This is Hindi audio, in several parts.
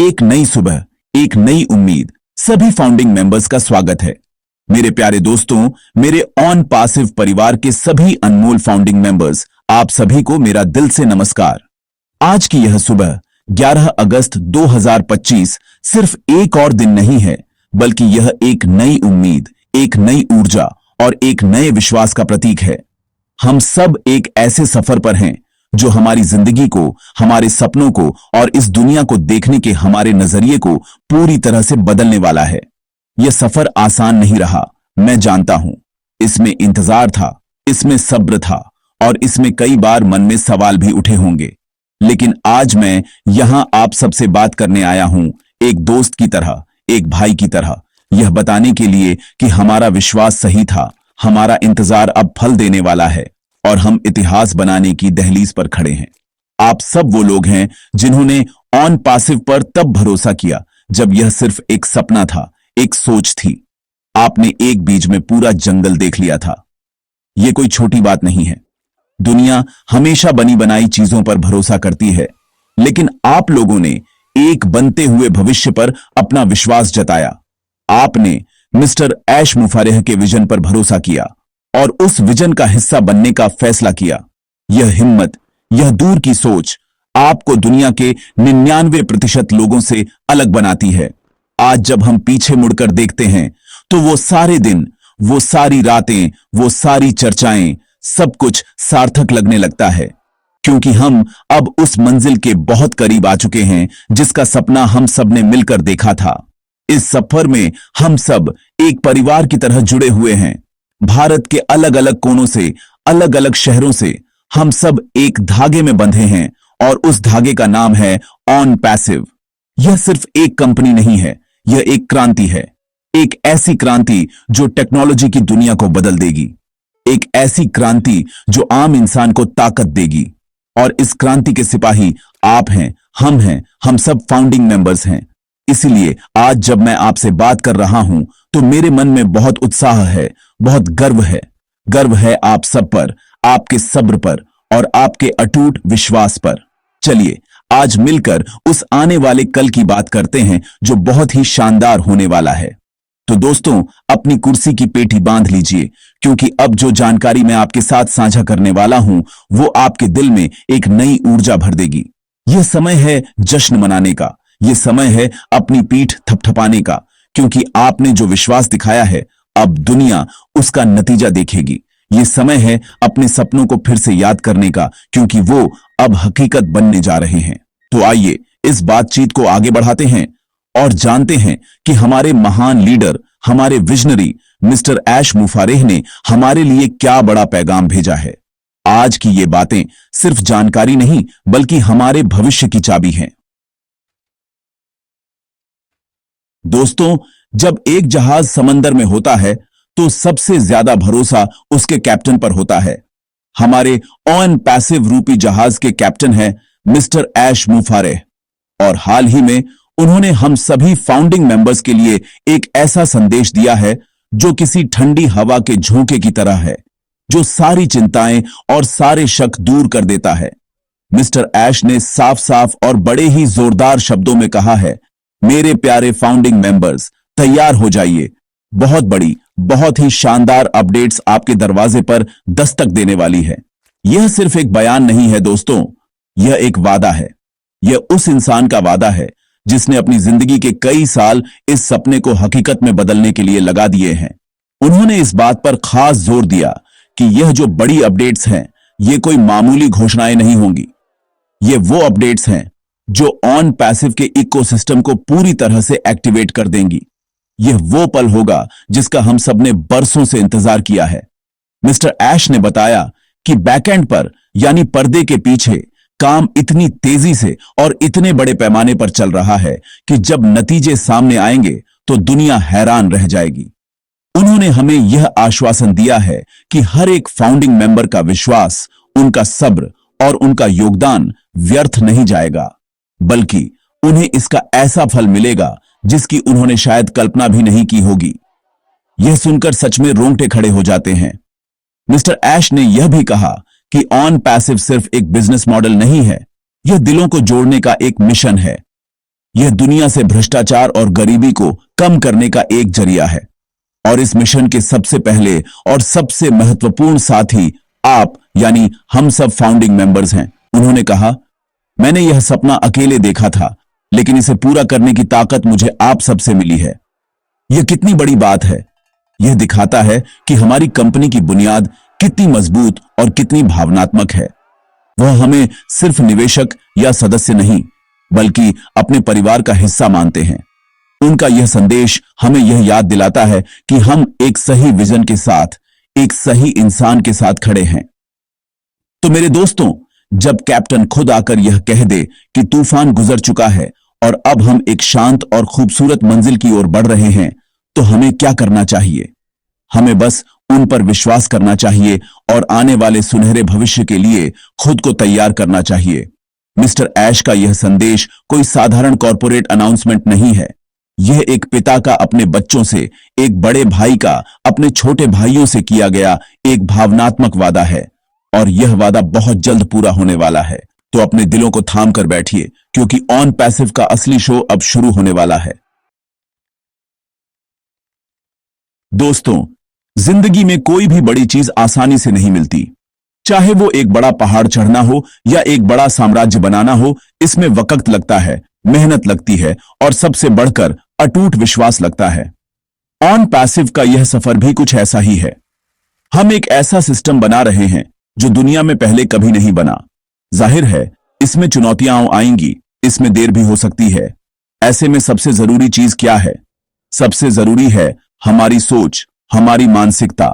एक नई सुबह, एक नई उम्मीद। सभी फाउंडिंग मेंबर्स का स्वागत है। मेरे प्यारे दोस्तों, मेरे ऑन पासिव परिवार के सभी अनमोल फाउंडिंग मेंबर्स, आप सभी को मेरा दिल से नमस्कार। आज की यह सुबह 11 अगस्त 2025 सिर्फ एक और दिन नहीं है, बल्कि यह एक नई उम्मीद, एक नई ऊर्जा और एक नए विश्वास का प्रतीक है। हम सब एक ऐसे सफर पर हैं जो हमारी जिंदगी को, हमारे सपनों को और इस दुनिया को देखने के हमारे नजरिए को पूरी तरह से बदलने वाला है। यह सफर आसान नहीं रहा, मैं जानता हूं। इसमें इंतजार था, इसमें सब्र था और इसमें कई बार मन में सवाल भी उठे होंगे। लेकिन आज मैं यहां आप सबसे बात करने आया हूं, एक दोस्त की तरह, एक भाई की तरह, यह बताने के लिए कि हमारा विश्वास सही था, हमारा इंतजार अब फल देने वाला है और हम इतिहास बनाने की दहलीज पर खड़े हैं। आप सब वो लोग हैं जिन्होंने ऑन पासिव पर तब भरोसा किया जब यह सिर्फ एक सपना था, एक सोच थी। आपने एक बीज में पूरा जंगल देख लिया था। यह कोई छोटी बात नहीं है। दुनिया हमेशा बनी बनाई चीजों पर भरोसा करती है, लेकिन आप लोगों ने एक बनते हुए भविष्य पर अपना विश्वास जताया। आपने मिस्टर ऐश मुफारेह के विजन पर भरोसा किया और उस विजन का हिस्सा बनने का फैसला किया। यह हिम्मत, यह दूर की सोच आपको दुनिया के 99% लोगों से अलग बनाती है। आज जब हम पीछे मुड़कर देखते हैं तो वो सारे दिन, वो सारी रातें, वो सारी चर्चाएं, सब कुछ सार्थक लगने लगता है, क्योंकि हम अब उस मंजिल के बहुत करीब आ चुके हैं जिसका सपना हम सब ने मिलकर देखा था। इस सफर में हम सब एक परिवार की तरह जुड़े हुए हैं। भारत के अलग अलग कोनों से, अलग अलग शहरों से हम सब एक धागे में बंधे हैं और उस धागे का नाम है ऑन पैसिव। यह सिर्फ एक कंपनी नहीं है, यह एक क्रांति है। एक ऐसी क्रांति जो टेक्नोलॉजी की दुनिया को बदल देगी, एक ऐसी क्रांति जो आम इंसान को ताकत देगी। और इस क्रांति के सिपाही आप हैं, हम सब फाउंडिंग मेंबर्स हैं। इसीलिए आज जब मैं आपसे बात कर रहा हूं तो मेरे मन में बहुत उत्साह है, बहुत गर्व है। गर्व है आप सब पर, आपके सब्र पर और आपके अटूट विश्वास पर। चलिए आज मिलकर उस आने वाले कल की बात करते हैं जो बहुत ही शानदार होने वाला है। तो दोस्तों, अपनी कुर्सी की पेटी बांध लीजिए, क्योंकि अब जो जानकारी मैं आपके साथ साझा करने वाला हूं वो आपके दिल में एक नई ऊर्जा भर देगी। यह समय है जश्न मनाने का, यह समय है अपनी पीठ थपथपाने का, क्योंकि आपने जो विश्वास दिखाया है अब दुनिया उसका नतीजा देखेगी। यह समय है अपने सपनों को फिर से याद करने का, क्योंकि वो अब हकीकत बनने जा रहे हैं। तो आइए इस बातचीत को आगे बढ़ाते हैं और जानते हैं कि हमारे महान लीडर, हमारे विजनरी मिस्टर ऐश मुफारेह ने हमारे लिए क्या बड़ा पैगाम भेजा है। आज की ये बातें सिर्फ जानकारी नहीं, बल्कि हमारे भविष्य की चाबी हैं। दोस्तों, जब एक जहाज समंदर में होता है तो सबसे ज्यादा भरोसा उसके कैप्टन पर होता है। हमारे ऑन पैसिव रूपी जहाज के कैप्टन है मिस्टर ऐश मुफारेह, और हाल ही में उन्होंने हम सभी फाउंडिंग मेंबर्स के लिए एक ऐसा संदेश दिया है जो किसी ठंडी हवा के झोंके की तरह है, जो सारी चिंताएं और सारे शक दूर कर देता है। मिस्टर ऐश ने साफ साफ और बड़े ही जोरदार शब्दों में कहा है, मेरे प्यारे फाउंडिंग मेंबर्स, तैयार हो जाइए। बहुत बड़ी, बहुत ही शानदार अपडेट्स आपके दरवाजे पर दस्तक देने वाली है। यह सिर्फ एक बयान नहीं है दोस्तों, यह एक वादा है। यह उस इंसान का वादा है जिसने अपनी जिंदगी के कई साल इस सपने को हकीकत में बदलने के लिए लगा दिए हैं। उन्होंने इस बात पर खास जोर दिया कि यह जो बड़ी अपडेट्स हैं, ये कोई मामूली घोषणाएं नहीं होंगी। ये वो अपडेट्स हैं जो ऑन पैसिव के इकोसिस्टम को पूरी तरह से एक्टिवेट कर देंगी। यह वो पल होगा जिसका हम सब ने बरसों से इंतजार किया है। मिस्टर ऐश ने बताया कि बैकएंड पर, यानी पर्दे के पीछे, काम इतनी तेजी से और इतने बड़े पैमाने पर चल रहा है कि जब नतीजे सामने आएंगे तो दुनिया हैरान रह जाएगी। उन्होंने हमें यह आश्वासन दिया है कि हर एक फाउंडिंग मेंबर का विश्वास, उनका सब्र और उनका योगदान व्यर्थ नहीं जाएगा, बल्कि उन्हें इसका ऐसा फल मिलेगा जिसकी उन्होंने शायद कल्पना भी नहीं की होगी। यह सुनकर सच में रोंगटे खड़े हो जाते हैं। मिस्टर ऐश ने यह भी कहा कि ऑन पैसिव सिर्फ एक बिजनेस मॉडल नहीं है, यह दिलों को जोड़ने का एक मिशन है। यह दुनिया से भ्रष्टाचार और गरीबी को कम करने का एक जरिया है। और इस मिशन के सबसे पहले और सबसे महत्वपूर्ण साथी आप यानी हम सब फाउंडिंग मेंबर्स हैं। उन्होंने कहा, मैंने यह सपना अकेले देखा था, लेकिन इसे पूरा करने की ताकत मुझे आप सबसे मिली है। यह कितनी बड़ी बात है। यह दिखाता है कि हमारी कंपनी की बुनियाद कितनी मजबूत और कितनी भावनात्मक है। वह हमें सिर्फ निवेशक या सदस्य नहीं, बल्कि अपने परिवार का हिस्सा मानते हैं। उनका यह संदेश हमें यह याद दिलाता है कि हम एक सही विजन के साथ, एक सही इंसान के साथ खड़े हैं। तो मेरे दोस्तों, जब कैप्टन खुद आकर यह कह दे कि तूफान गुजर चुका है और अब हम एक शांत और खूबसूरत मंजिल की ओर बढ़ रहे हैं, तो हमें क्या करना चाहिए? हमें बस उन पर विश्वास करना चाहिए और आने वाले सुनहरे भविष्य के लिए खुद को तैयार करना चाहिए। मिस्टर ऐश का यह संदेश कोई साधारण कॉर्पोरेट अनाउंसमेंट नहीं है। यह एक पिता का अपने बच्चों से, एक बड़े भाई का अपने छोटे भाइयों से किया गया एक भावनात्मक वादा है, और यह वादा बहुत जल्द पूरा होने वाला है। तो अपने दिलों को थाम कर बैठिए, क्योंकि ऑन पैसिव का असली शो अब शुरू होने वाला है। दोस्तों, जिंदगी में कोई भी बड़ी चीज आसानी से नहीं मिलती। चाहे वो एक बड़ा पहाड़ चढ़ना हो या एक बड़ा साम्राज्य बनाना हो, इसमें वक्त लगता है, मेहनत लगती है और सबसे बढ़कर अटूट विश्वास लगता है। ऑन पैसिव का यह सफर भी कुछ ऐसा ही है। हम एक ऐसा सिस्टम बना रहे हैं जो दुनिया में पहले कभी नहीं बना। जाहिर है, इसमें चुनौतियां आएंगी, इसमें देर भी हो सकती है। ऐसे में सबसे जरूरी चीज क्या है? सबसे जरूरी है हमारी सोच, हमारी मानसिकता।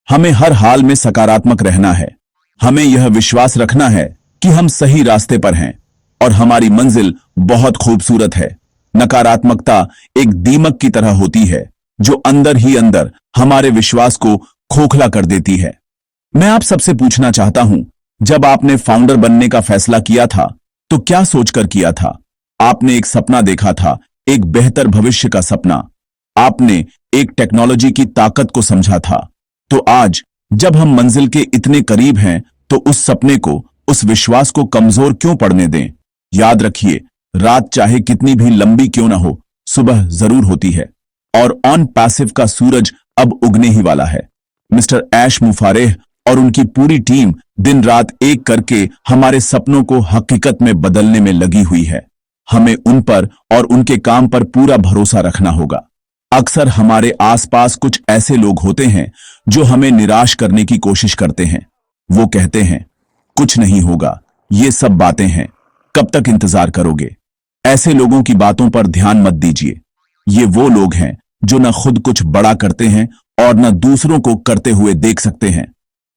हमें हर हाल में सकारात्मक रहना है। हमें यह विश्वास रखना है कि हम सही रास्ते पर हैं और हमारी मंजिल बहुत खूबसूरत है। नकारात्मकता एक दीमक की तरह होती है जो अंदर ही अंदर हमारे विश्वास को खोखला कर देती है। मैं आप सबसे पूछना चाहता हूं, जब आपने फाउंडर बनने का फैसला किया था, तो क्या सोचकर किया था? आपने एक सपना देखा था, एक बेहतर भविष्य का सपना। आपने एक टेक्नोलॉजी की ताकत को समझा था। तो आज जब हम मंजिल के इतने करीब हैं, तो उस सपने को, उस विश्वास को कमजोर क्यों पड़ने दें? याद रखिए, रात चाहे कितनी भी लंबी क्यों ना हो, सुबह जरूर होती है। और ऑन पैसिव का सूरज अब उगने ही वाला है। मिस्टर ऐश मुफारेह और उनकी पूरी टीम दिन रात एक करके हमारे सपनों को हकीकत में बदलने में लगी हुई है। हमें उन पर और उनके काम पर पूरा भरोसा रखना होगा। अक्सर हमारे आसपास कुछ ऐसे लोग होते हैं जो हमें निराश करने की कोशिश करते हैं। वो कहते हैं, कुछ नहीं होगा, ये सब बातें हैं, कब तक इंतजार करोगे? ऐसे लोगों की बातों पर ध्यान मत दीजिए। ये वो लोग हैं जो न खुद कुछ बड़ा करते हैं और न दूसरों को करते हुए देख सकते हैं।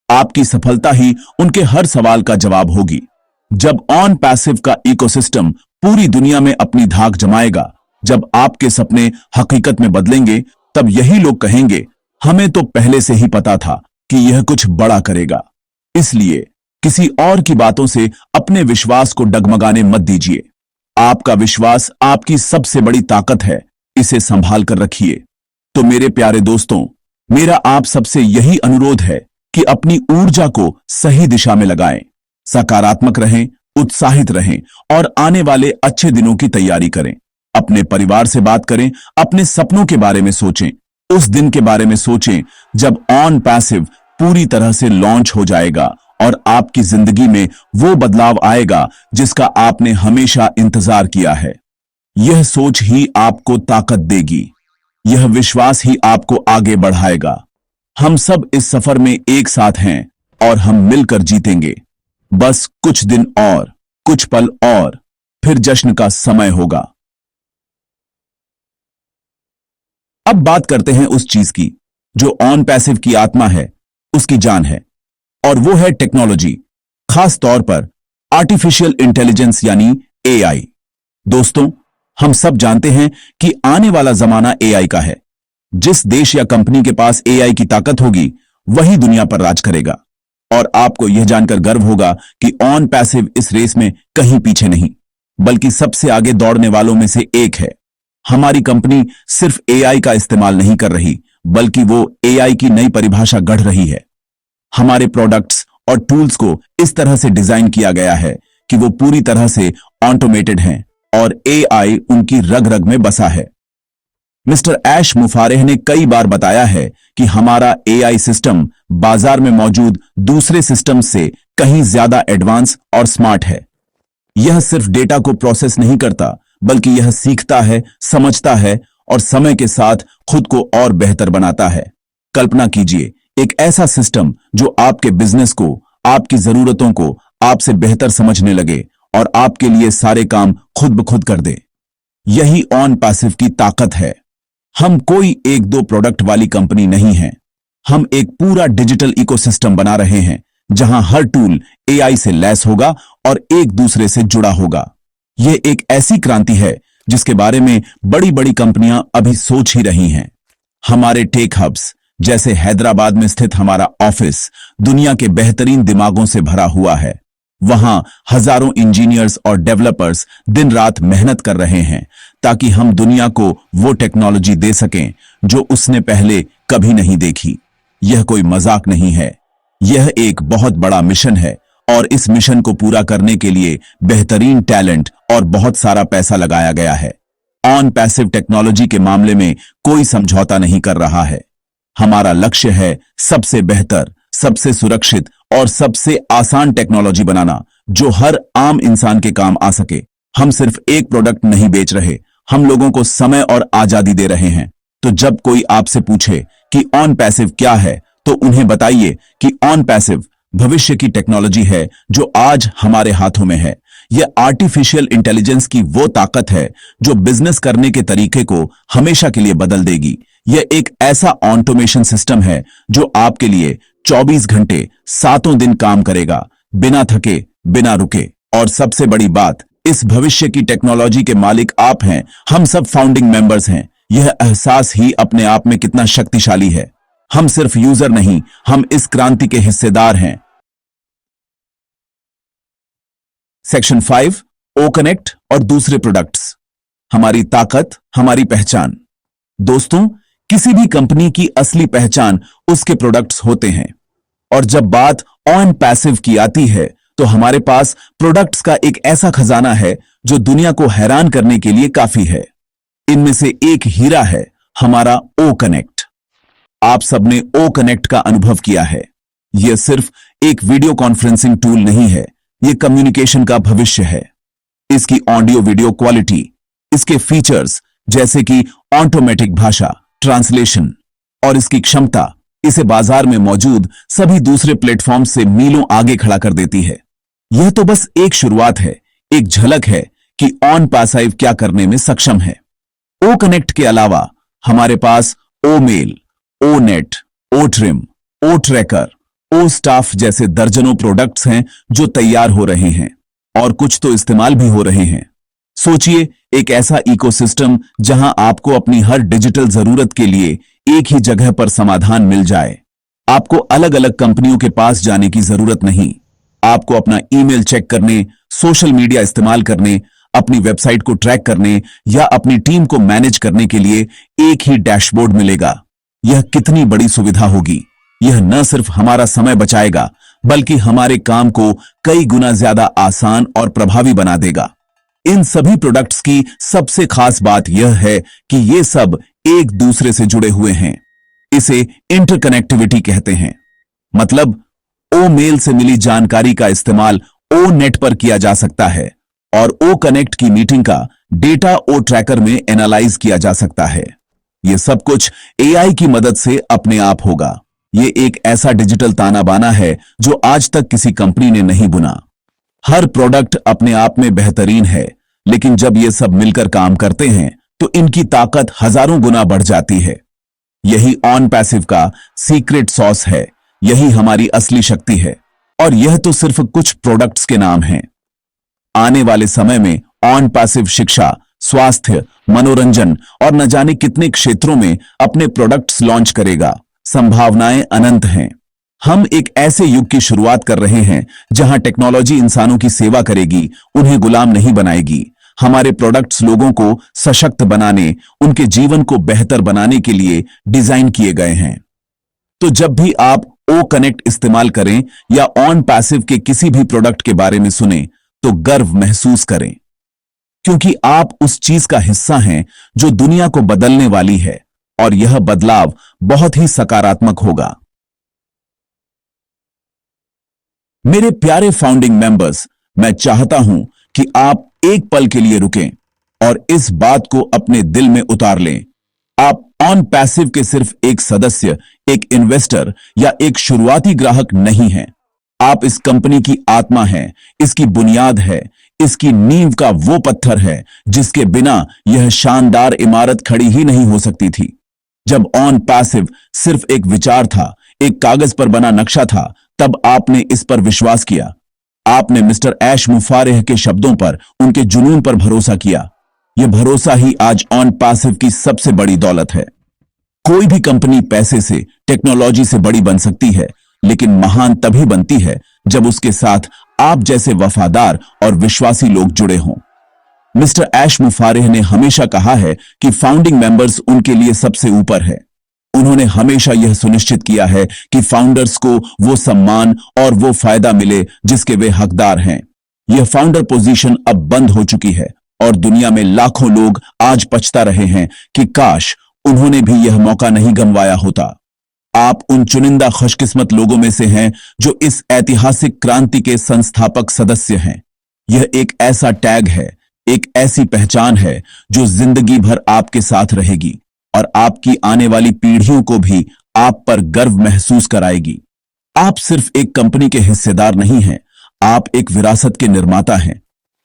आपकी सफलता ही उनके हर सवाल का जवाब होगी। जब ऑन पैसिव का इकोसिस्टम पूरी दुनिया में अपनी धाक जमाएगा, जब आपके सपने हकीकत में बदलेंगे, तब यही लोग कहेंगे, हमें तो पहले से ही पता था कि यह कुछ बड़ा करेगा। इसलिए किसी और की बातों से अपने विश्वास को डगमगाने मत दीजिए। आपका विश्वास आपकी सबसे बड़ी ताकत है, इसे संभाल कर रखिए। तो मेरे प्यारे दोस्तों, मेरा आप सबसे यही अनुरोध है कि अपनी ऊर्जा को सही दिशा में लगाएं, सकारात्मक रहें, उत्साहित रहें और आने वाले अच्छे दिनों की तैयारी करें। अपने परिवार से बात करें, अपने सपनों के बारे में सोचें, उस दिन के बारे में सोचें जब ऑन पैसिव पूरी तरह से लॉन्च हो जाएगा और आपकी जिंदगी में वो बदलाव आएगा जिसका आपने हमेशा इंतजार किया है। यह सोच ही आपको ताकत देगी, यह विश्वास ही आपको आगे बढ़ाएगा। हम सब इस सफर में एक साथ हैं और हम मिलकर जीतेंगे। बस कुछ दिन और, कुछ पल और, फिर जश्न का समय होगा। अब बात करते हैं उस चीज की जो ऑन पैसिव की आत्मा है, उसकी जान है, और वो है टेक्नोलॉजी, खास तौर पर आर्टिफिशियल इंटेलिजेंस यानी एआई। दोस्तों, हम सब जानते हैं कि आने वाला जमाना एआई का है। जिस देश या कंपनी के पास एआई की ताकत होगी, वही दुनिया पर राज करेगा। और आपको यह जानकर गर्व होगा कि ऑन पैसिव इस रेस में कहीं पीछे नहीं, बल्कि सबसे आगे दौड़ने वालों में से एक है। हमारी कंपनी सिर्फ एआई का इस्तेमाल नहीं कर रही, बल्कि वो एआई की नई परिभाषा गढ़ रही है। हमारे प्रोडक्ट्स और टूल्स को इस तरह से डिजाइन किया गया है कि वो पूरी तरह से ऑटोमेटेड हैं, और एआई उनकी रग रग में बसा है। मिस्टर ऐश मुफारेह ने कई बार बताया है कि हमारा एआई सिस्टम बाजार में मौजूद दूसरे सिस्टम से कहीं ज्यादा एडवांस और स्मार्ट है। यह सिर्फ डेटा को प्रोसेस नहीं करता, बल्कि यह सीखता है, समझता है और समय के साथ खुद को और बेहतर बनाता है। कल्पना कीजिए एक ऐसा सिस्टम जो आपके बिजनेस को, आपकी जरूरतों को आपसे बेहतर समझने लगे और आपके लिए सारे काम खुद ब खुद कर दे। यही ऑन पैसिव की ताकत है। हम कोई एक दो प्रोडक्ट वाली कंपनी नहीं हैं। हम एक पूरा डिजिटल इकोसिस्टम बना रहे हैं जहां हर टूल एआई से लैस होगा और एक दूसरे से जुड़ा होगा। यह एक ऐसी क्रांति है जिसके बारे में बड़ी बड़ी कंपनियां अभी सोच ही रही हैं। हमारे टेक हब्स जैसे हैदराबाद में स्थित हमारा ऑफिस दुनिया के बेहतरीन दिमागों से भरा हुआ है। वहां हजारों इंजीनियर्स और डेवलपर्स दिन रात मेहनत कर रहे हैं ताकि हम दुनिया को वो टेक्नोलॉजी दे सकें जो उसने पहले कभी नहीं देखी। यह कोई मजाक नहीं है, यह एक बहुत बड़ा मिशन है और इस मिशन को पूरा करने के लिए बेहतरीन टैलेंट और बहुत सारा पैसा लगाया गया है। ऑन पैसिव टेक्नोलॉजी के मामले में कोई समझौता नहीं कर रहा है। हमारा लक्ष्य है सबसे बेहतर, सबसे सुरक्षित और सबसे आसान टेक्नोलॉजी बनाना जो हर आम इंसान के काम आ सके। हम सिर्फ एक प्रोडक्ट नहीं बेच रहे, हम लोगों को समय और आजादी दे रहे हैं। तो जब कोई आपसे पूछे कि ऑन पैसिव क्या है, तो उन्हें बताइए कि ऑन पैसिव भविष्य की टेक्नोलॉजी है जो आज हमारे हाथों में है। यह आर्टिफिशियल इंटेलिजेंस की वो ताकत है जो बिजनेस करने के तरीके को हमेशा के लिए बदल देगी। यह एक ऐसा ऑटोमेशन सिस्टम है जो आपके लिए 24 घंटे 7 दिन काम करेगा, बिना थके, बिना रुके। और सबसे बड़ी बात, इस भविष्य की टेक्नोलॉजी के मालिक आप हैं, हम सब फाउंडिंग मेंबर्स हैं। यह एहसास ही अपने आप में कितना शक्तिशाली है। हम सिर्फ यूजर नहीं, हम इस क्रांति के हिस्सेदार हैं। सेक्शन 5, ओ कनेक्ट और दूसरे प्रोडक्ट्स। हमारी ताकत, हमारी पहचान। दोस्तों, किसी भी कंपनी की असली पहचान उसके प्रोडक्ट्स होते हैं। और जब बात ऑन पैसिव की आती है तो हमारे पास प्रोडक्ट्स का एक ऐसा खजाना है जो दुनिया को हैरान करने के लिए काफी है। इनमें से एक हीरा है हमारा ओ कनेक्ट। आप सबने ओ कनेक्ट का अनुभव किया है। यह सिर्फ एक वीडियो कॉन्फ्रेंसिंग टूल नहीं है, यह कम्युनिकेशन का भविष्य है। इसकी ऑडियो वीडियो क्वालिटी, इसके फीचर्स जैसे कि ऑटोमेटिक भाषा ट्रांसलेशन और इसकी क्षमता इसे बाजार में मौजूद सभी दूसरे प्लेटफॉर्म से मीलों आगे खड़ा कर देती है। यह तो बस एक शुरुआत है, एक झलक है कि ऑन पैसिव क्या करने में सक्षम है। ओ कनेक्ट के अलावा हमारे पास ओ मेल, ओ नेट, ओ ट्रिम, ओ ट्रैकर, ओ स्टाफ जैसे दर्जनों प्रोडक्ट्स हैं जो तैयार हो रहे हैं और कुछ तो इस्तेमाल भी हो रहे हैं। सोचिए एक ऐसा इकोसिस्टम जहां आपको अपनी हर डिजिटल जरूरत के लिए एक ही जगह पर समाधान मिल जाए। आपको अलग अलग कंपनियों के पास जाने की जरूरत नहीं। आपको अपना ईमेल चेक करने, सोशल मीडिया इस्तेमाल करने, अपनी वेबसाइट को ट्रैक करने या अपनी टीम को मैनेज करने के लिए एक ही डैशबोर्ड मिलेगा। यह कितनी बड़ी सुविधा होगी। यह न सिर्फ हमारा समय बचाएगा बल्कि हमारे काम को कई गुना ज्यादा आसान और प्रभावी बना देगा। इन सभी प्रोडक्ट्स की सबसे खास बात यह है कि ये सब एक दूसरे से जुड़े हुए हैं। इसे इंटरकनेक्टिविटी कहते हैं। मतलब ओ मेल से मिली जानकारी का इस्तेमाल ओ नेट पर किया जा सकता है और ओ कनेक्ट की मीटिंग का डेटा ओ ट्रैकर में एनालाइज किया जा सकता है। यह सब कुछ एआई की मदद से अपने आप होगा। यह एक ऐसा डिजिटल ताना बाना है जो आज तक किसी कंपनी ने नहीं बुना। हर प्रोडक्ट अपने आप में बेहतरीन है, लेकिन जब ये सब मिलकर काम करते हैं तो इनकी ताकत हजारों गुना बढ़ जाती है। यही ऑन पैसिव का सीक्रेट सॉस है, यही हमारी असली शक्ति है। और यह तो सिर्फ कुछ प्रोडक्ट्स के नाम हैं। आने वाले समय में ऑन पैसिव शिक्षा, स्वास्थ्य, मनोरंजन और न जाने कितने क्षेत्रों में अपने प्रोडक्ट्स लॉन्च करेगा। संभावनाएं अनंत हैं। हम एक ऐसे युग की शुरुआत कर रहे हैं जहां टेक्नोलॉजी इंसानों की सेवा करेगी, उन्हें गुलाम नहीं बनाएगी। हमारे प्रोडक्ट्स लोगों को सशक्त बनाने, उनके जीवन को बेहतर बनाने के लिए डिजाइन किए गए हैं। तो जब भी आप ओ कनेक्ट इस्तेमाल करें या ऑन पैसिव के किसी भी प्रोडक्ट के बारे में सुने तो गर्व महसूस करें, क्योंकि आप उस चीज का हिस्सा हैं जो दुनिया को बदलने वाली है, और यह बदलाव बहुत ही सकारात्मक होगा। मेरे प्यारे फाउंडिंग मेंबर्स, मैं चाहता हूं कि आप एक पल के लिए रुकें और इस बात को अपने दिल में उतार लें। आप ऑन पैसिव के सिर्फ एक सदस्य, एक इन्वेस्टर या एक शुरुआती ग्राहक नहीं हैं। आप इस कंपनी की आत्मा हैं, इसकी बुनियाद है, इसकी नींव का वो पत्थर है जिसके बिना यह शानदार इमारत खड़ी ही नहीं हो सकती थी। जब ऑन पैसिव सिर्फ एक विचार था, एक कागज पर बना नक्शा था, तब आपने इस पर विश्वास किया। आपने मिस्टर ऐश मुफारेह के शब्दों पर, उनके जुनून पर भरोसा किया। यह भरोसा ही आज ऑन पैसिव की सबसे बड़ी दौलत है। कोई भी कंपनी पैसे से, टेक्नोलॉजी से बड़ी बन सकती है, लेकिन महान तभी बनती है जब उसके साथ आप जैसे वफादार और विश्वासी लोग जुड़े हों। मिस्टर ऐश मुफारेह ने हमेशा कहा है कि फाउंडिंग मेंबर्स उनके लिए सबसे ऊपर है। उन्होंने हमेशा यह सुनिश्चित किया है कि फाउंडर्स को वो सम्मान और वो फायदा मिले जिसके वे हकदार हैं। यह फाउंडर पोजीशन अब बंद हो चुकी है और दुनिया में लाखों लोग आज पछता रहे हैं कि काश उन्होंने भी यह मौका नहीं गंवाया होता। आप उन चुनिंदा खुशकिस्मत लोगों में से हैं जो इस ऐतिहासिक क्रांति के संस्थापक सदस्य हैं। यह एक ऐसा टैग है, एक ऐसी पहचान है जो जिंदगी भर आपके साथ रहेगी और आपकी आने वाली पीढ़ियों को भी आप पर गर्व महसूस कराएगी। आप सिर्फ एक कंपनी के हिस्सेदार नहीं हैं, आप एक विरासत के निर्माता हैं।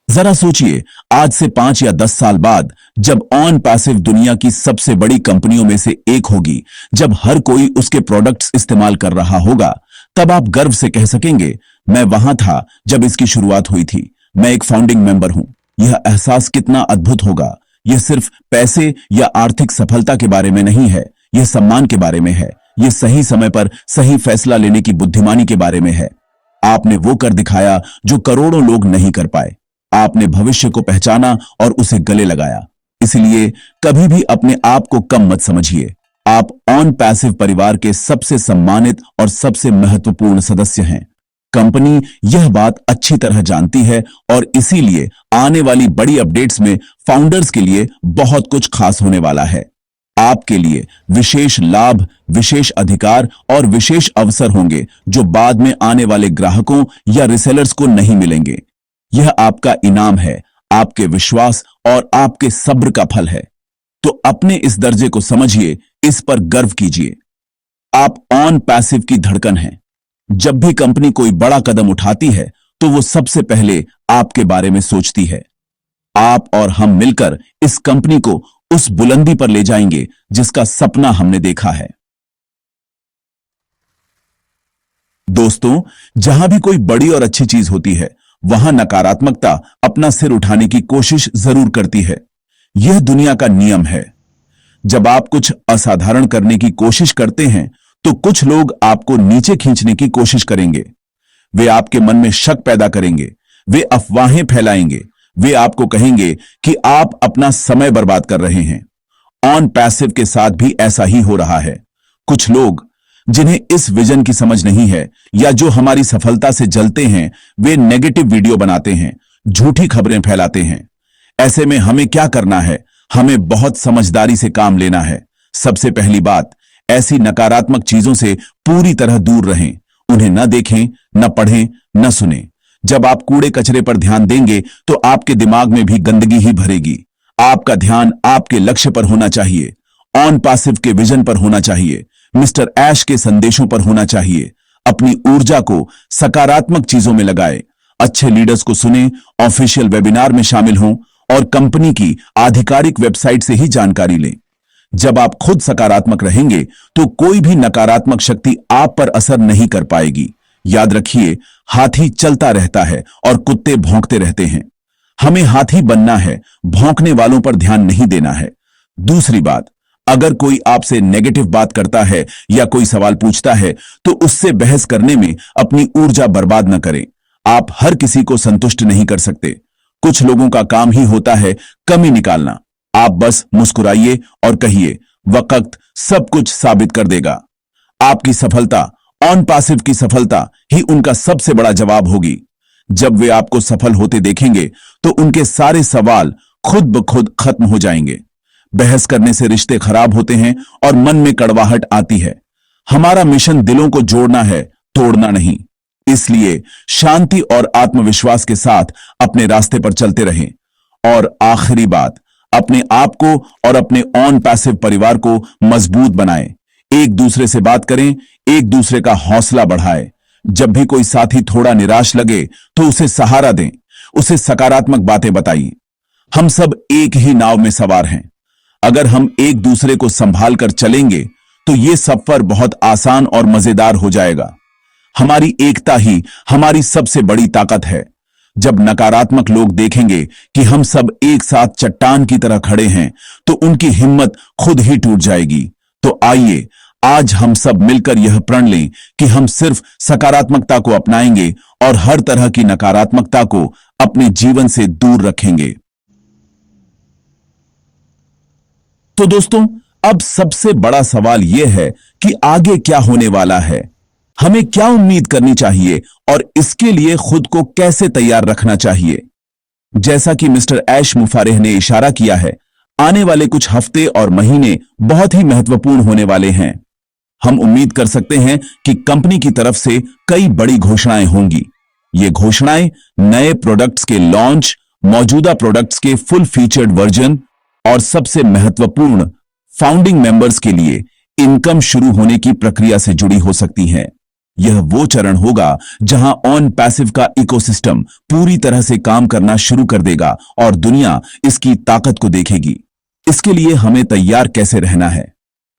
जरा सोचिए, आज से 5 या 10 साल बाद जब ऑन पैसिव दुनिया की सबसे बड़ी कंपनियों में से एक होगी, जब हर कोई उसके प्रोडक्ट्स इस्तेमाल कर रहा होगा, तब आप गर्व से कह सकेंगे, मैं वहां था जब इसकी शुरुआत हुई थी, मैं एक फाउंडिंग मेंबर हूं। यह एहसास कितना अद्भुत होगा। यह सिर्फ पैसे या आर्थिक सफलता के बारे में नहीं है, यह सम्मान के बारे में है, यह सही समय पर सही फैसला लेने की बुद्धिमानी के बारे में है। आपने वो कर दिखाया जो करोड़ों लोग नहीं कर पाए। आपने भविष्य को पहचाना और उसे गले लगाया। इसलिए कभी भी अपने आप को कम मत समझिए। आप ऑन पैसिव परिवार के सबसे सम्मानित और सबसे महत्वपूर्ण सदस्य हैं। कंपनी यह बात अच्छी तरह जानती है और इसीलिए आने वाली बड़ी अपडेट्स में फाउंडर्स के लिए बहुत कुछ खास होने वाला है। आपके लिए विशेष लाभ, विशेष अधिकार और विशेष अवसर होंगे जो बाद में आने वाले ग्राहकों या रिसेलर्स को नहीं मिलेंगे। यह आपका इनाम है, आपके विश्वास और आपके सब्र का फल है। तो अपने इस दर्जे को समझिए, इस पर गर्व कीजिए। आप ऑन पैसिव की धड़कन हैं। जब भी कंपनी कोई बड़ा कदम उठाती है तो वो सबसे पहले आपके बारे में सोचती है। आप और हम मिलकर इस कंपनी को उस बुलंदी पर ले जाएंगे जिसका सपना हमने देखा है। दोस्तों, जहां भी कोई बड़ी और अच्छी चीज होती है, वहां नकारात्मकता अपना सिर उठाने की कोशिश जरूर करती है। यह दुनिया का नियम है। जब आप कुछ असाधारण करने की कोशिश करते हैं तो कुछ लोग आपको नीचे खींचने की कोशिश करेंगे। वे आपके मन में शक पैदा करेंगे, वे अफवाहें फैलाएंगे, वे आपको कहेंगे कि आप अपना समय बर्बाद कर रहे हैं। ऑन पैसिव के साथ भी ऐसा ही हो रहा है। कुछ लोग जिन्हें इस विजन की समझ नहीं है या जो हमारी सफलता से जलते हैं, वे नेगेटिव वीडियो बनाते हैं, झूठी खबरें फैलाते हैं। ऐसे में हमें क्या करना है? हमें बहुत समझदारी से काम लेना है। सबसे पहली बात, ऐसी नकारात्मक चीजों से पूरी तरह दूर रहें। उन्हें न देखें, न पढ़ें, न सुनें। जब आप कूड़े कचरे पर ध्यान देंगे तो आपके दिमाग में भी गंदगी ही भरेगी। आपका ध्यान आपके लक्ष्य पर होना चाहिए, ऑन पैसिव के विजन पर होना चाहिए, मिस्टर ऐश के संदेशों पर होना चाहिए। अपनी ऊर्जा को सकारात्मक चीजों में लगाएं। अच्छे लीडर्स को सुनें, ऑफिशियल वेबिनार में शामिल हों और कंपनी की आधिकारिक वेबसाइट से ही जानकारी लें। जब आप खुद सकारात्मक रहेंगे तो कोई भी नकारात्मक शक्ति आप पर असर नहीं कर पाएगी। याद रखिए, हाथी चलता रहता है और कुत्ते भौंकते रहते हैं। हमें हाथी बनना है, भौंकने वालों पर ध्यान नहीं देना है। दूसरी बात, अगर कोई आपसे नेगेटिव बात करता है या कोई सवाल पूछता है तो उससे बहस करने में अपनी ऊर्जा बर्बाद न करें। आप हर किसी को संतुष्ट नहीं कर सकते। कुछ लोगों का काम ही होता है कमी निकालना। आप बस मुस्कुराइए और कहिए, वक्त सब कुछ साबित कर देगा। आपकी सफलता, ऑन पैसिव की सफलता ही उनका सबसे बड़ा जवाब होगी। जब वे आपको सफल होते देखेंगे तो उनके सारे सवाल खुद ब खुद खत्म हो जाएंगे। बहस करने से रिश्ते खराब होते हैं और मन में कड़वाहट आती है। हमारा मिशन दिलों को जोड़ना है, तोड़ना नहीं। इसलिए शांति और आत्मविश्वास के साथ अपने रास्ते पर चलते रहें। और आखिरी बात, अपने आप को और अपने ऑन पैसिव परिवार को मजबूत बनाएं। एक दूसरे से बात करें, एक दूसरे का हौसला बढ़ाएं। जब भी कोई साथी थोड़ा निराश लगे तो उसे सहारा दें, उसे सकारात्मक बातें बताइए। हम सब एक ही नाव में सवार हैं। अगर हम एक दूसरे को संभाल कर चलेंगे तो यह सफर बहुत आसान और मजेदार हो जाएगा। हमारी एकता ही हमारी सबसे बड़ी ताकत है। जब नकारात्मक लोग देखेंगे कि हम सब एक साथ चट्टान की तरह खड़े हैं तो उनकी हिम्मत खुद ही टूट जाएगी। तो आइए आज हम सब मिलकर यह प्रण लें कि हम सिर्फ सकारात्मकता को अपनाएंगे और हर तरह की नकारात्मकता को अपने जीवन से दूर रखेंगे। तो दोस्तों, अब सबसे बड़ा सवाल यह है कि आगे क्या होने वाला है। हमें क्या उम्मीद करनी चाहिए और इसके लिए खुद को कैसे तैयार रखना चाहिए। जैसा कि मिस्टर ऐश मुफारेह ने इशारा किया है, आने वाले कुछ हफ्ते और महीने बहुत ही महत्वपूर्ण होने वाले हैं। हम उम्मीद कर सकते हैं कि कंपनी की तरफ से कई बड़ी घोषणाएं होंगी। ये घोषणाएं नए प्रोडक्ट्स के लॉन्च, मौजूदा प्रोडक्ट्स के फुल फीचर्ड वर्जन और सबसे महत्वपूर्ण, फाउंडिंग मेंबर्स के लिए इनकम शुरू होने की प्रक्रिया से जुड़ी हो सकती हैं। यह वो चरण होगा जहां ऑन पैसिव का इकोसिस्टम पूरी तरह से काम करना शुरू कर देगा और दुनिया इसकी ताकत को देखेगी। इसके लिए हमें तैयार कैसे रहना है?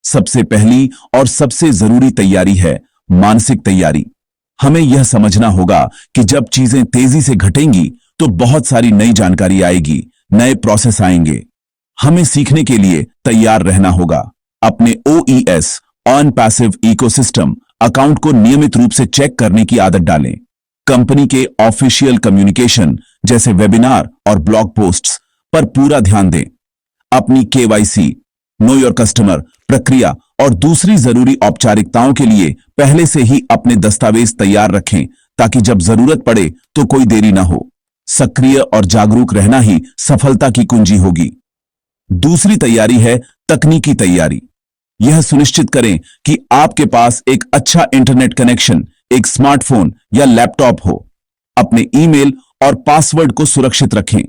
सबसे पहली और सबसे जरूरी तैयारी है मानसिक तैयारी। हमें यह समझना होगा कि जब चीजें तेजी से घटेंगी तो बहुत सारी नई जानकारी आएगी, नए प्रोसेस आएंगे। हमें सीखने के लिए तैयार रहना होगा। अपने OES on passive ecosystem account को नियमित रूप से चेक करने की आदत डालें। कंपनी के ऑफिशियल कम्युनिकेशन जैसे वेबिनार और ब्लॉग पोस्ट्स पर पूरा ध्यान दें। अपनी KYC, नो योर कस्टमर प्रक्रिया और दूसरी जरूरी औपचारिकताओं के लिए पहले से ही अपने दस्तावेज तैयार रखें ताकि जब जरूरत पड़े तो कोई देरी ना हो। सक्रिय और जागरूक रहना ही सफलता की कुंजी होगी। दूसरी तैयारी है तकनीकी तैयारी। यह सुनिश्चित करें कि आपके पास एक अच्छा इंटरनेट कनेक्शन, एक स्मार्टफोन या लैपटॉप हो। अपने ईमेल और पासवर्ड को सुरक्षित रखें।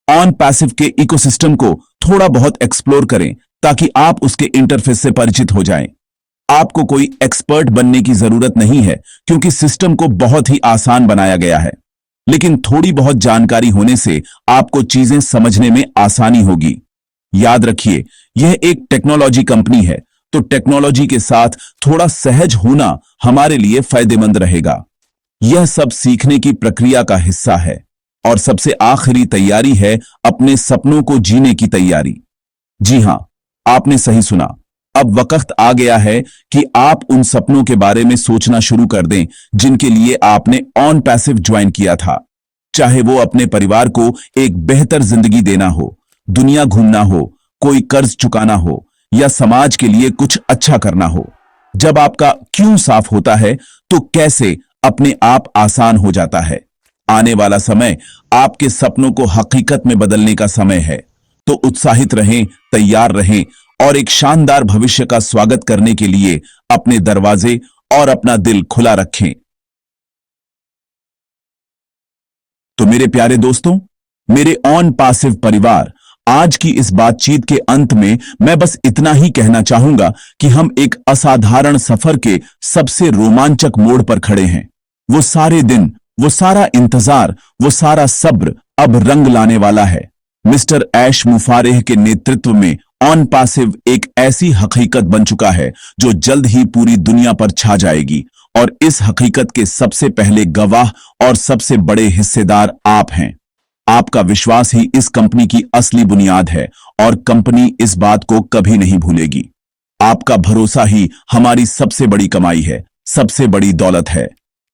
ऑन पैसिव के इकोसिस्टम को थोड़ा बहुत एक्सप्लोर करें ताकि आप उसके इंटरफेस से परिचित हो जाएं। आपको कोई एक्सपर्ट बनने की जरूरत नहीं है क्योंकि सिस्टम को बहुत ही आसान बनाया गया है। लेकिन थोड़ी बहुत जानकारी होने से आपको चीजें समझने में आसानी होगी। याद रखिए, यह एक टेक्नोलॉजी कंपनी है, तो टेक्नोलॉजी के साथ थोड़ा सहज होना हमारे लिए फायदेमंद रहेगा। यह सब सीखने की प्रक्रिया का हिस्सा है। और सबसे आखिरी तैयारी है अपने सपनों को जीने की तैयारी। जी हां, आपने सही सुना। अब वक्त आ गया है कि आप उन सपनों के बारे में सोचना शुरू कर दें जिनके लिए आपने ऑन पैसिव ज्वाइन किया था। चाहे वो अपने परिवार को एक बेहतर जिंदगी देना हो, दुनिया घूमना हो, कोई कर्ज चुकाना हो या समाज के लिए कुछ अच्छा करना हो। जब आपका क्यों साफ होता है तो कैसे अपने आप आसान हो जाता है। आने वाला समय आपके सपनों को हकीकत में बदलने का समय है। तो उत्साहित रहें, तैयार रहें और एक शानदार भविष्य का स्वागत करने के लिए अपने दरवाजे और अपना दिल खुला रखें। तो मेरे प्यारे दोस्तों, मेरे ऑन पैसिव परिवार, आज की इस बातचीत के अंत में मैं बस इतना ही कहना चाहूंगा कि हम एक असाधारण सफर के सबसे रोमांचक मोड़ पर खड़े हैं। वो सारे दिन, वो सारा इंतजार, वो सारा सब्र अब रंग लाने वाला है। मिस्टर ऐश मुफारेह के नेतृत्व में ऑन पैसिव एक ऐसी हकीकत बन चुका है जो जल्द ही पूरी दुनिया पर छा जाएगी। और इस हकीकत के सबसे पहले गवाह और सबसे बड़े हिस्सेदार आप हैं। आपका विश्वास ही इस कंपनी की असली बुनियाद है और कंपनी इस बात को कभी नहीं भूलेगी। आपका भरोसा ही हमारी सबसे बड़ी कमाई है, सबसे बड़ी दौलत है।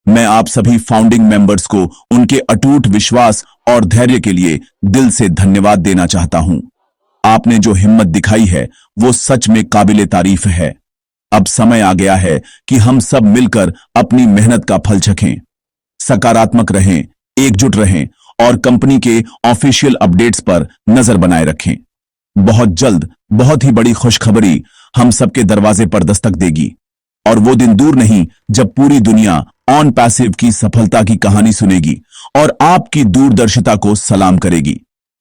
मैं आप सभी फाउंडिंग मेंबर्स को उनके अटूट विश्वास और धैर्य के लिए दिल से धन्यवाद देना चाहता हूं। आपने जो हिम्मत दिखाई है वो सच में काबिले तारीफ है। अब समय आ गया है कि हम सब मिलकर अपनी मेहनत का फल चखें। सकारात्मक रहें, एकजुट रहें और कंपनी के ऑफिशियल अपडेट्स पर नजर बनाए रखें। बहुत जल्द बहुत ही बड़ी खुशखबरी हम सबके दरवाजे पर दस्तक देगी और वो दिन दूर नहीं जब पूरी दुनिया ऑन पैसिव की सफलता की कहानी सुनेगी और आपकी दूरदर्शिता को सलाम करेगी।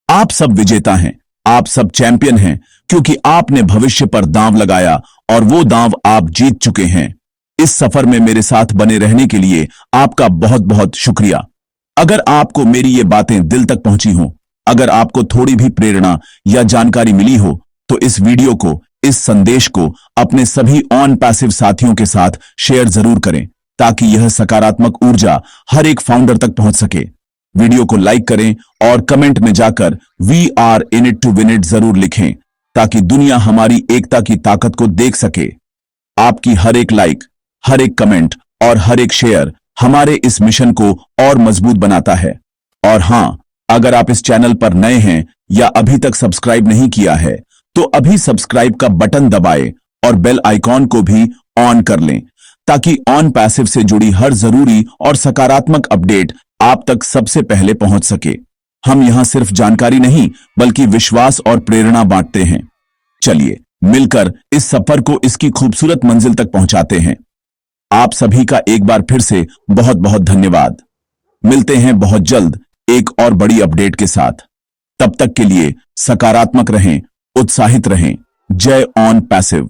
आप सब विजेता हैं, आप सब चैंपियन हैं, क्योंकि आपने भविष्य पर दांव लगाया और वो दांव आप जीत चुके हैं। इस सफर में मेरे साथ बने रहने के लिए आपका बहुत बहुत शुक्रिया। अगर आपको मेरी ये बातें दिल तक पहुंची हों, अगर आपको थोड़ी भी प्रेरणा या जानकारी मिली हो, तो इस वीडियो को, इस संदेश को अपने सभी ऑन पैसिव साथियों के साथ शेयर जरूर करें, ताकि यह सकारात्मक ऊर्जा हर एक फाउंडर तक पहुंच सके। वीडियो को लाइक करें और कमेंट में जाकर we are in it to win it जरूर लिखें, ताकि दुनिया हमारी एकता की ताकत को देख सके। आपकी हर एक लाइक, हर एक कमेंट और हर एक शेयर हमारे इस मिशन को और मजबूत बनाता है। और हां, अगर आप इस चैनल पर नए हैं या अभी तक सब्सक्राइब नहीं किया है, तो अभी सब्सक्राइब का बटन दबाएं और बेल आइकॉन को भी ऑन कर लें, ताकि ऑन पैसिव से जुड़ी हर जरूरी और सकारात्मक अपडेट आप तक सबसे पहले पहुंच सके। हम यहां सिर्फ जानकारी नहीं, बल्कि विश्वास और प्रेरणा बांटते हैं। चलिए मिलकर इस सफर को इसकी खूबसूरत मंजिल तक पहुंचाते हैं। आप सभी का एक बार फिर से बहुत बहुत धन्यवाद। मिलते हैं बहुत जल्द एक और बड़ी अपडेट के साथ। तब तक के लिए सकारात्मक रहें, उत्साहित रहें। जय ऑन पैसिव।